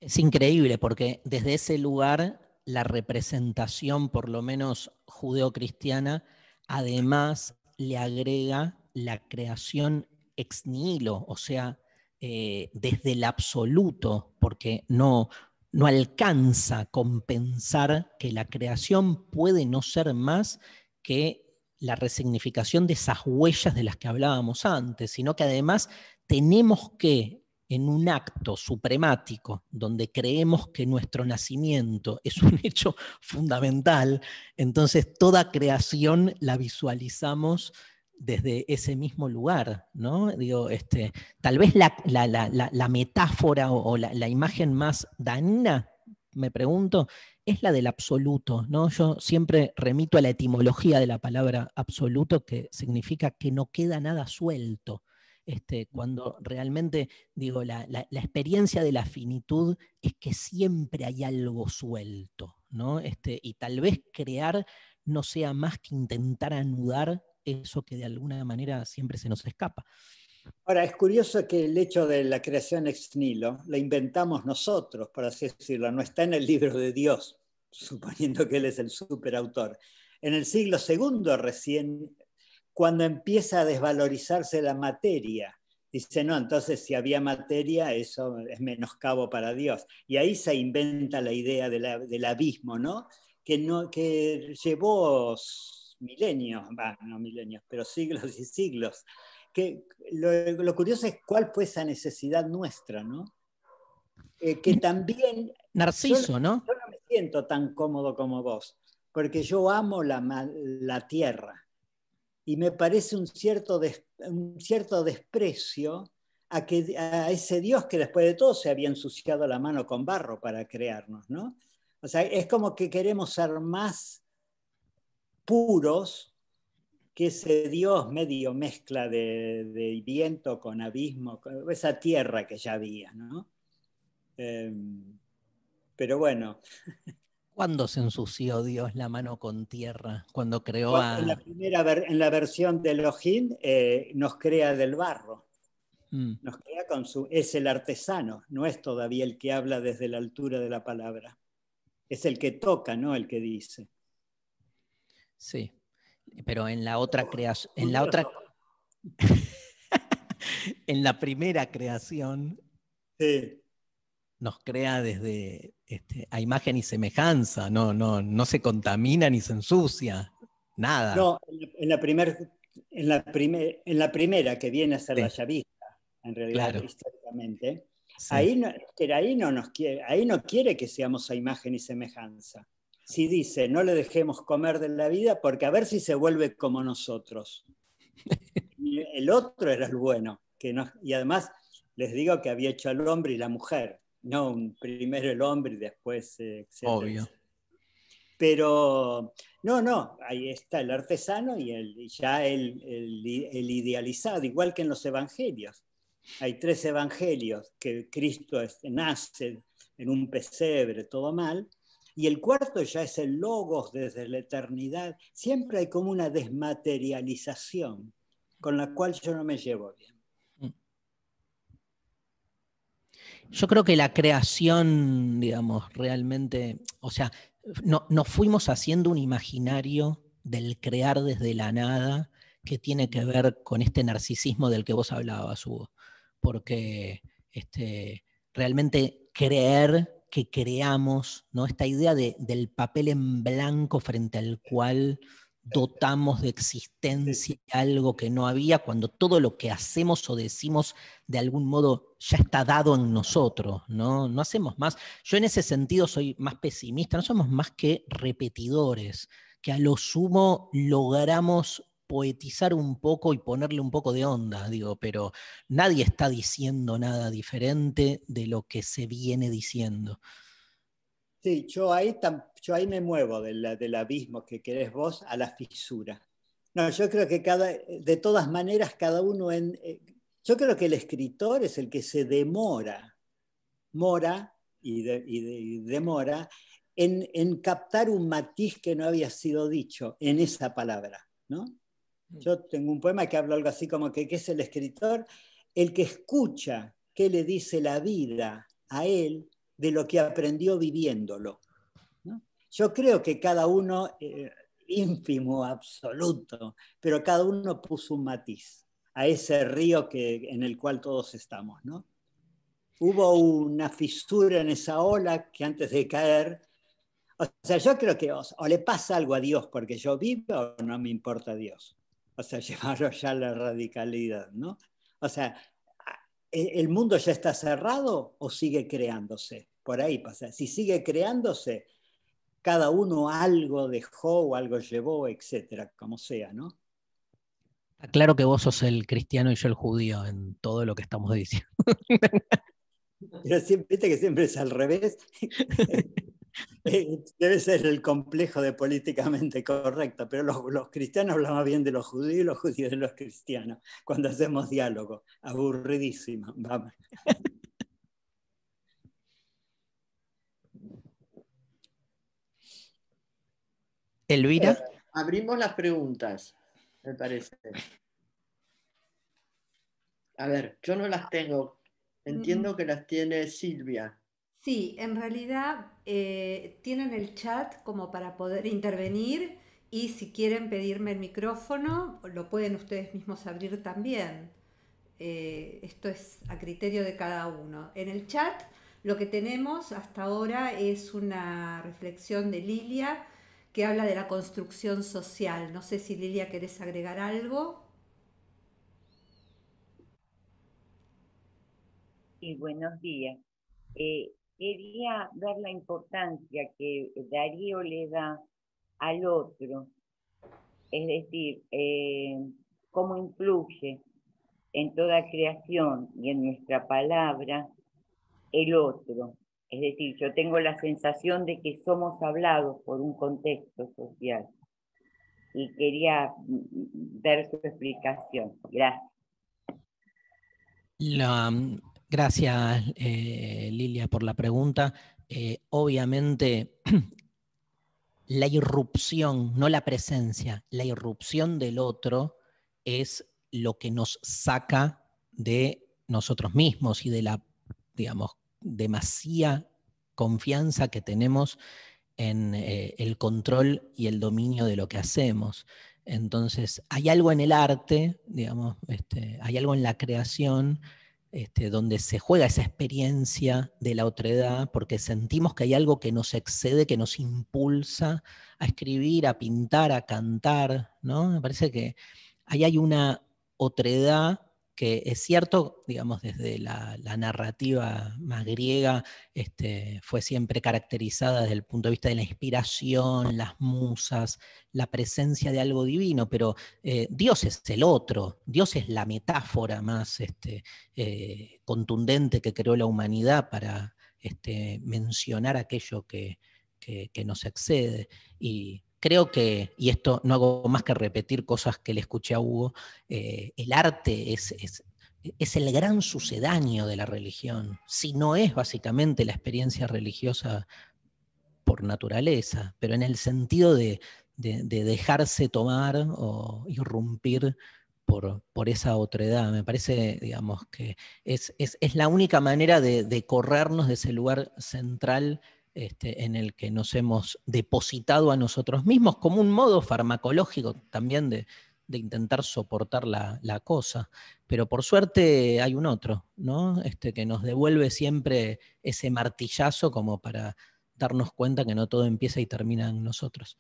[SPEAKER 4] Es increíble porque desde ese lugar la representación, por lo menos judeocristiana, además le agrega la creación ex nihilo, o sea, desde el absoluto, porque no alcanza a compensar que la creación puede no ser más que la resignificación de esas huellas de las que hablábamos antes, sino que además tenemos que, en un acto supremático, donde creemos que nuestro nacimiento es un hecho fundamental, entonces toda creación la visualizamos desde ese mismo lugar, ¿no? Digo, tal vez la metáfora o la imagen más dañina, me pregunto, es la del absoluto, ¿no? Yo siempre remito a la etimología de la palabra absoluto, que significa que no queda nada suelto. Cuando realmente, digo, la experiencia de la finitud es que siempre hay algo suelto, ¿no? Y tal vez crear no sea más que intentar anudar eso que de alguna manera siempre se nos escapa.
[SPEAKER 3] Ahora, es curioso que el hecho de la creación ex nihilo la inventamos nosotros, por así decirlo, no está en el libro de Dios, suponiendo que él es el superautor. En el siglo II recién, cuando empieza a desvalorizarse la materia, dice, no, entonces si había materia, eso es menoscabo para Dios. Y ahí se inventa la idea del abismo, ¿no? Que llevó milenios, no milenios, pero siglos y siglos. Que lo curioso es cuál fue esa necesidad nuestra, ¿no? Que también...
[SPEAKER 4] Narciso, ¿no?
[SPEAKER 3] Yo no me siento tan cómodo como vos, porque yo amo la tierra y me parece un cierto desprecio a ese Dios que después de todo se había ensuciado la mano con barro para crearnos, ¿no? O sea, es como que queremos ser más puros que ese Dios medio mezcla de viento con abismo, con esa tierra que ya había, ¿no? Pero bueno.
[SPEAKER 4] ¿Cuándo se ensució Dios la mano con tierra? Cuando creó a...
[SPEAKER 3] En la versión de Elohim nos crea del barro. Nos crea es el artesano, no es todavía el que habla desde la altura de la palabra. Es el que toca, no el que dice.
[SPEAKER 4] Sí, pero en la otra creación, en la otra... en la primera creación,
[SPEAKER 3] sí,
[SPEAKER 4] nos crea desde a imagen y semejanza, no se contamina ni se ensucia, nada.
[SPEAKER 3] No, en la primera que viene a ser la llavista, en realidad, claro, históricamente, sí. ahí no quiere que seamos a imagen y semejanza. Si dice, no le dejemos comer de la vida, porque a ver si se vuelve como nosotros. Y el otro era el bueno, y además les digo que había hecho al hombre y la mujer, no primero el hombre y después, etcétera.
[SPEAKER 4] Obvio.
[SPEAKER 3] Pero no, ahí está el artesano y ya el idealizado, igual que en los evangelios. Hay 3 evangelios que Cristo nace en un pesebre, todo mal, y el cuarto ya es el logos desde la eternidad. Siempre hay como una desmaterialización con la cual yo no me llevo bien.
[SPEAKER 4] Yo creo que la creación, digamos, realmente, o sea, nos fuimos haciendo un imaginario del crear desde la nada que tiene que ver con este narcisismo del que vos hablabas, Hugo. Porque realmente creer que creamos, ¿no? Esta idea del papel en blanco frente al cual dotamos de existencia algo que no había, cuando todo lo que hacemos o decimos de algún modo ya está dado en nosotros, ¿no? No hacemos más. Yo en ese sentido soy más pesimista, no somos más que repetidores, que a lo sumo logramos poetizar un poco y ponerle un poco de onda, digo, pero nadie está diciendo nada diferente de lo que se viene diciendo.
[SPEAKER 3] Sí, yo ahí me muevo del abismo que querés vos a la fisura. No, yo creo que de todas maneras cada uno Yo creo que el escritor es el que se demora demora en captar un matiz que no había sido dicho en esa palabra, ¿no? Yo tengo un poema que habla algo así como que es el escritor el que escucha qué le dice la vida a él de lo que aprendió viviéndolo, ¿no? Yo creo que cada uno, ínfimo, absoluto, pero cada uno puso un matiz a ese río en el cual todos estamos, ¿no? Hubo una fisura en esa ola que antes de caer, o sea, yo creo que o le pasa algo a Dios porque yo vivo o no me importa Dios. O sea, llevarlo ya a la radicalidad, ¿no? O sea, ¿el mundo ya está cerrado o sigue creándose? Por ahí pasa. Si sigue creándose, cada uno algo dejó o algo llevó, etcétera, como sea, ¿no?
[SPEAKER 4] Está claro que vos sos el cristiano y yo el judío en todo lo que estamos diciendo.
[SPEAKER 3] Pero siempre, viste que siempre es al revés. Debe ser el complejo de políticamente correcto, pero los cristianos hablan más bien de los judíos y los judíos de los cristianos cuando hacemos diálogo. Aburridísimo. Vamos.
[SPEAKER 4] Elvira.
[SPEAKER 1] Abrimos las preguntas, me parece. A ver, yo no las tengo. Entiendo que las tiene Silvia.
[SPEAKER 5] Sí, en realidad tienen el chat como para poder intervenir y si quieren pedirme el micrófono, lo pueden ustedes mismos abrir también. Esto es a criterio de cada uno. En el chat lo que tenemos hasta ahora es una reflexión de Lilia que habla de la construcción social. No sé si Lilia querés agregar algo.
[SPEAKER 6] Sí, buenos días. Quería ver la importancia que Darío le da al otro, es decir, cómo influye en toda creación y en nuestra palabra el otro. Es decir, yo tengo la sensación de que somos hablados por un contexto social y quería ver su explicación. Gracias.
[SPEAKER 4] Gracias, Lilia, por la pregunta. Obviamente, la irrupción, no la presencia, la irrupción del otro es lo que nos saca de nosotros mismos y de la, digamos, demasiada confianza que tenemos en el control y el dominio de lo que hacemos. Entonces, hay algo en el arte, digamos, hay algo en la creación donde se juega esa experiencia de la otredad, porque sentimos que hay algo que nos excede, que nos impulsa a escribir, a pintar, a cantar, ¿no? Me parece que ahí hay una otredad que es cierto, digamos, desde la narrativa más griega, fue siempre caracterizada desde el punto de vista de la inspiración, las musas, la presencia de algo divino, pero Dios es el otro, Dios es la metáfora más contundente que creó la humanidad para mencionar aquello que nos excede. Y creo que, y esto no hago más que repetir cosas que le escuché a Hugo, el arte es el gran sucedáneo de la religión, si no es básicamente la experiencia religiosa por naturaleza, pero en el sentido de dejarse tomar o irrumpir por esa otredad. Me parece, digamos, que es la única manera de corrernos de ese lugar central en el que nos hemos depositado a nosotros mismos, como un modo farmacológico también de intentar soportar la cosa. Pero por suerte hay un otro, ¿no? Que nos devuelve siempre ese martillazo como para darnos cuenta que no todo empieza y termina en nosotros.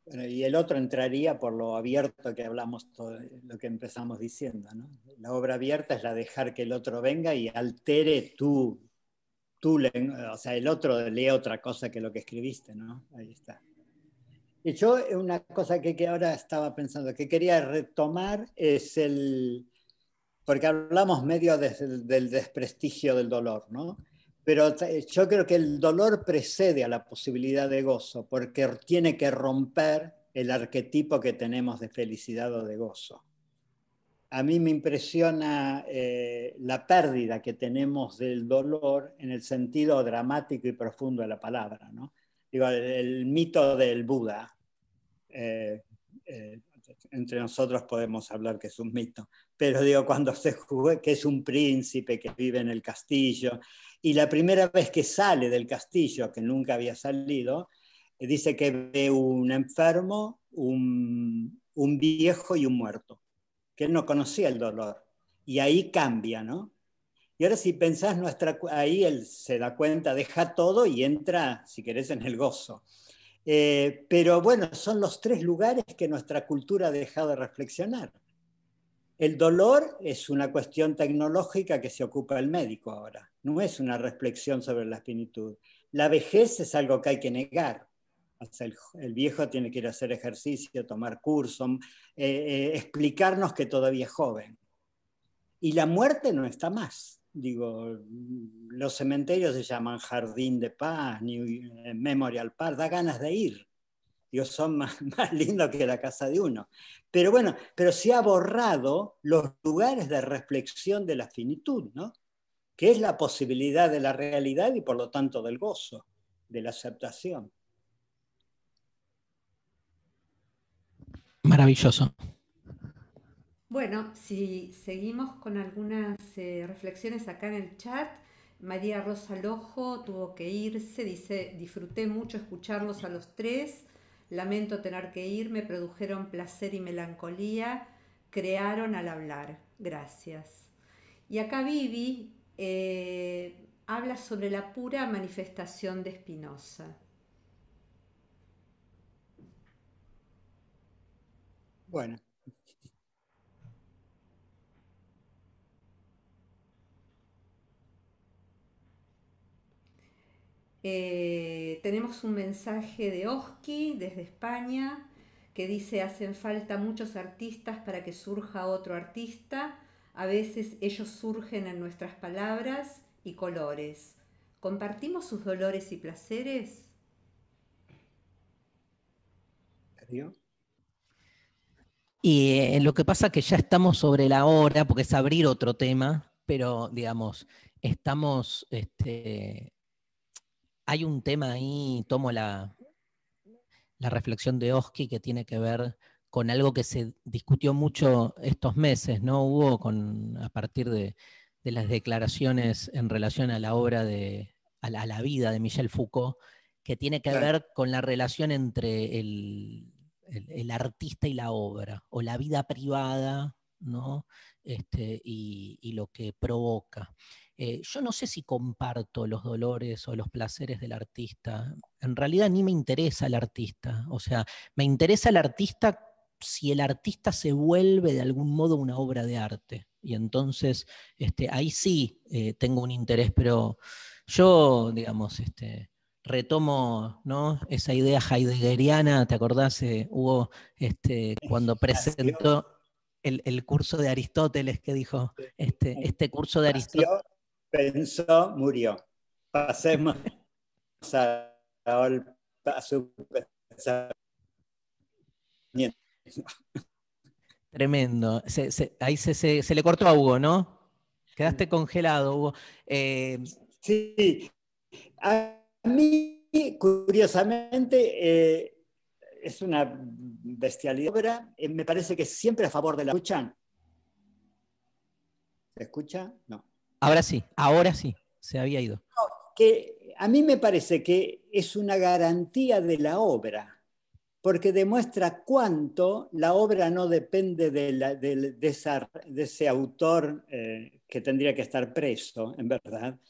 [SPEAKER 3] Bueno, y el otro entraría por lo abierto que hablamos, todo lo que empezamos diciendo, ¿no? La obra abierta es la dejar que el otro venga y altere o sea, el otro lee otra cosa que lo que escribiste, ¿no? Ahí está. Y yo, una cosa que ahora estaba pensando, que quería retomar, es porque hablamos medio del desprestigio del dolor, ¿no? Pero yo creo que el dolor precede a la posibilidad de gozo, porque tiene que romper el arquetipo que tenemos de felicidad o de gozo. a mí me impresiona la pérdida que tenemos del dolor en el sentido dramático y profundo de la palabra, ¿no? Digo, el mito del Buda, entre nosotros podemos hablar que es un mito, pero digo, cuando se juega, que es un príncipe que vive en el castillo, y la primera vez que sale del castillo, que nunca había salido, dice que ve un enfermo, un viejo y un muerto, que él no conocía el dolor, y ahí cambia, ¿no? Y ahora si pensás, ahí él se da cuenta, deja todo y entra, si querés, en el gozo. Pero bueno, son los tres lugares que nuestra cultura ha dejado de reflexionar. El dolor es una cuestión tecnológica que se ocupa el médico ahora, no es una reflexión sobre la finitud. La vejez es algo que hay que negar. O sea, el viejo tiene que ir a hacer ejercicio, tomar curso, explicarnos que todavía es joven. Y la muerte no está más. Digo, los cementerios se llaman Jardín de Paz, Memorial Park, da ganas de ir. Digo, son más lindos que la casa de uno. Pero bueno, pero se ha borrado los lugares de reflexión de la finitud, ¿no? Que es la posibilidad de la realidad y por lo tanto del gozo, de la aceptación.
[SPEAKER 4] Maravilloso.
[SPEAKER 5] Bueno, si seguimos con algunas reflexiones acá en el chat, María Rosa Lojo tuvo que irse, dice, disfruté mucho escucharlos a los tres, lamento tener que irme, produjeron placer y melancolía, crearon al hablar, gracias. Y acá Vivi habla sobre la pura manifestación de Spinoza.
[SPEAKER 3] Bueno.
[SPEAKER 5] Tenemos un mensaje de Oski desde España que dice: hacen falta muchos artistas para que surja otro artista. A veces ellos surgen en nuestras palabras y colores. ¿Compartimos sus dolores y placeres?
[SPEAKER 4] Y lo que pasa es que ya estamos sobre la hora, porque es abrir otro tema, pero digamos, estamos, hay un tema ahí, tomo la reflexión de Oski que tiene que ver con algo que se discutió mucho estos meses, ¿no? Hubo a partir de las declaraciones en relación a la obra a la vida de Michel Foucault, que tiene que ver con la relación entre el artista y la obra, o la vida privada, ¿no? Y lo que provoca. Yo no sé si comparto los dolores o los placeres del artista. En realidad ni me interesa el artista. O sea, me interesa el artista si el artista se vuelve de algún modo una obra de arte. Y entonces ahí sí tengo un interés, pero yo, digamos, retomo, ¿no?, esa idea heideggeriana. ¿Te acordás, Hugo, cuando presentó el curso de Aristóteles, que dijo, este curso de Aristóteles...
[SPEAKER 3] Pensó, murió. Pasemos a su pensamiento.
[SPEAKER 4] Tremendo. Ahí se le cortó a Hugo, ¿no? Quedaste congelado, Hugo.
[SPEAKER 3] Sí. A mí, curiosamente, es una bestialidad. Me parece que siempre a favor de la lucha. ¿Se escucha? No.
[SPEAKER 4] Ahora sí, se había ido.
[SPEAKER 3] No, que a mí me parece que es una garantía de la obra, porque demuestra cuánto la obra no depende de ese autor que tendría que estar preso, en verdad.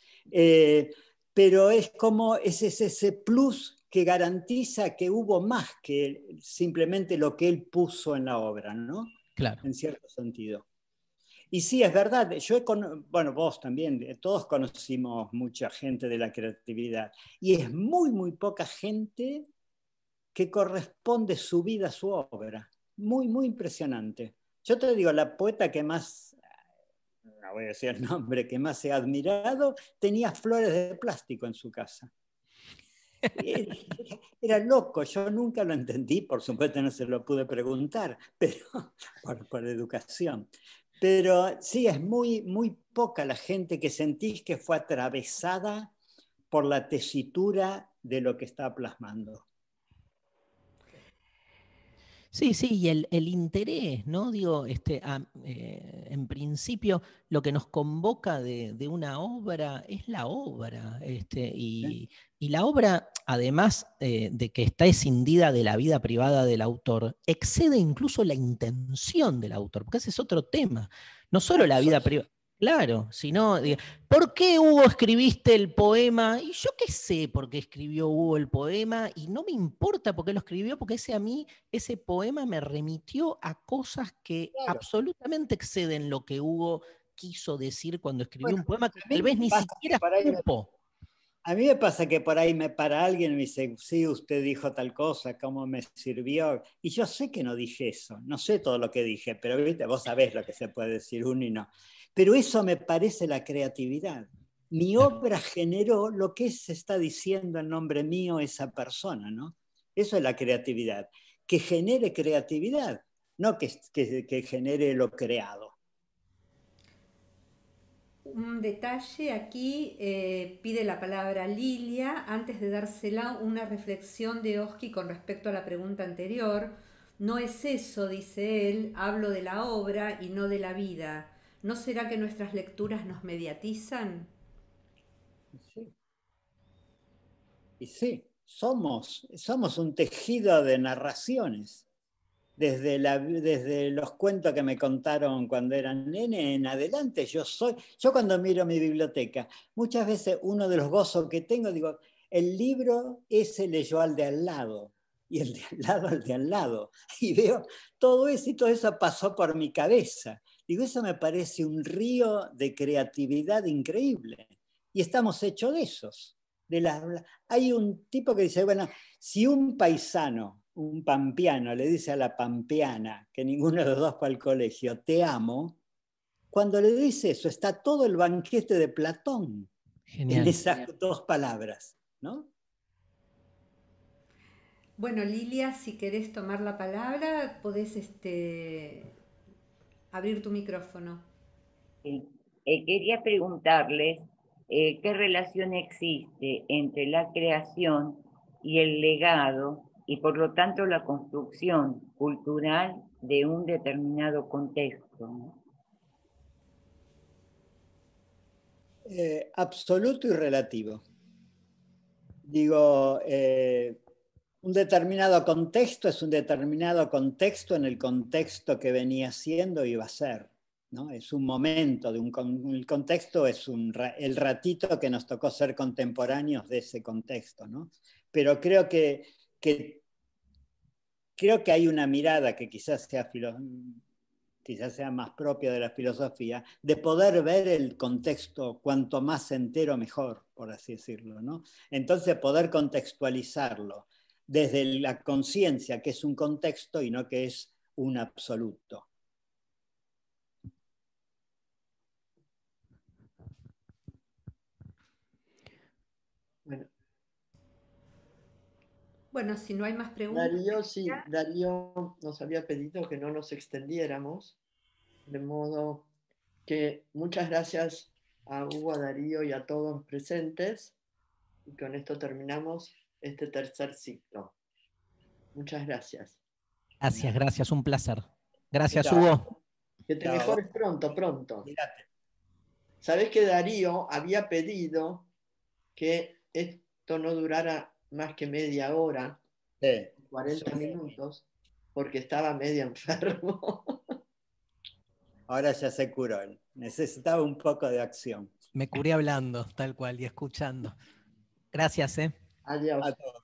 [SPEAKER 3] Pero es como ese plus que garantiza que hubo más que simplemente lo que él puso en la obra, ¿no?
[SPEAKER 4] Claro.
[SPEAKER 3] En cierto sentido. Y sí, es verdad, bueno, vos también, todos conocimos mucha gente de la creatividad, y es muy, muy poca gente que corresponde su vida a su obra. Muy, muy impresionante. Yo te digo, la poeta que más, no voy a decir el nombre, que más he admirado, tenía flores de plástico en su casa. Era loco, yo nunca lo entendí, por supuesto no se lo pude preguntar, pero por educación. Pero sí, es muy, muy poca la gente que sentís que fue atravesada por la tesitura de lo que está plasmando.
[SPEAKER 4] Sí, sí, y el interés, ¿no? Digo, en principio lo que nos convoca de una obra es la obra, y la obra, además de que está escindida de la vida privada del autor, excede incluso la intención del autor, porque ese es otro tema, no solo la vida privada. Claro, sino, ¿por qué Hugo escribiste el poema? Y yo qué sé por qué escribió Hugo el poema, y no me importa por qué lo escribió, porque ese poema me remitió a cosas que
[SPEAKER 3] Claro.
[SPEAKER 4] absolutamente exceden lo que Hugo quiso decir cuando escribió
[SPEAKER 3] Bueno,
[SPEAKER 4] un poema que
[SPEAKER 3] a mí
[SPEAKER 4] tal vez
[SPEAKER 3] me
[SPEAKER 4] ni
[SPEAKER 3] pasa
[SPEAKER 4] siquiera
[SPEAKER 3] que por ahí
[SPEAKER 4] supo.
[SPEAKER 3] A mí me pasa que por ahí me para alguien y me dice, sí, usted dijo tal cosa, ¿cómo me sirvió? Y yo sé que no dije eso, no sé todo lo que dije, pero ¿viste? Vos sabés lo que se puede decir uno y no. Pero eso me parece la creatividad. Mi obra generó lo que se está diciendo en nombre mío esa persona, ¿no? Eso es la creatividad. Que genere creatividad, no que genere lo creado.
[SPEAKER 5] Un detalle aquí, pide la palabra Lilia, antes de dársela una reflexión de Oski con respecto a la pregunta anterior. No es eso, dice él, hablo de la obra y no de la vida. ¿No será que nuestras lecturas nos mediatizan?
[SPEAKER 3] Sí. Y sí, somos un tejido de narraciones. Desde los cuentos que me contaron cuando era nene en adelante, yo cuando miro mi biblioteca, muchas veces uno de los gozos que tengo, digo, el libro ese leyó al de al lado, y el de al lado al de al lado, y veo todo eso y todo eso pasó por mi cabeza. Digo, eso me parece un río de creatividad increíble, y estamos hechos de esos. Hay un tipo que dice, bueno, si un paisano, un pampeano, le dice a la pampeana, que ninguno de los dos fue al colegio, te amo, cuando le dice eso, está todo el banquete de Platón
[SPEAKER 4] Genial.
[SPEAKER 3] en esas dos palabras, ¿no?
[SPEAKER 5] Bueno, Lilia, si querés tomar la palabra, podés abrir tu micrófono.
[SPEAKER 6] Sí. Quería preguntarles qué relación existe entre la creación y el legado y por lo tanto la construcción cultural de un determinado contexto, ¿no?
[SPEAKER 3] Absoluto y relativo. Digo, un determinado contexto es un determinado contexto en el contexto que venía siendo y va a ser, ¿no? Es un momento, el contexto es el ratito que nos tocó ser contemporáneos de ese contexto, ¿no? Pero creo que hay una mirada que quizás sea más propia de la filosofía, de poder ver el contexto cuanto más entero mejor, por así decirlo, ¿no? Entonces poder contextualizarlo desde la conciencia, que es un contexto y no que es un absoluto.
[SPEAKER 5] Bueno, si no hay más preguntas.
[SPEAKER 1] Darío nos había pedido que no nos extendiéramos, de modo que muchas gracias a Hugo, a Darío y a todos los presentes, y con esto terminamos este tercer ciclo. Muchas gracias.
[SPEAKER 4] Gracias, un placer. Gracias,
[SPEAKER 3] Chao.
[SPEAKER 4] Hugo.
[SPEAKER 1] Que te
[SPEAKER 3] Chao.
[SPEAKER 1] mejores pronto.
[SPEAKER 3] Mirate.
[SPEAKER 1] Sabés que Darío había pedido que esto no durara más que media hora,
[SPEAKER 3] Sí.
[SPEAKER 1] 40 minutos, porque estaba medio enfermo.
[SPEAKER 3] Ahora ya se curó. Necesitaba un poco de acción.
[SPEAKER 4] Me curé hablando, tal cual, y escuchando. Gracias,
[SPEAKER 1] Adiós.
[SPEAKER 3] A todos.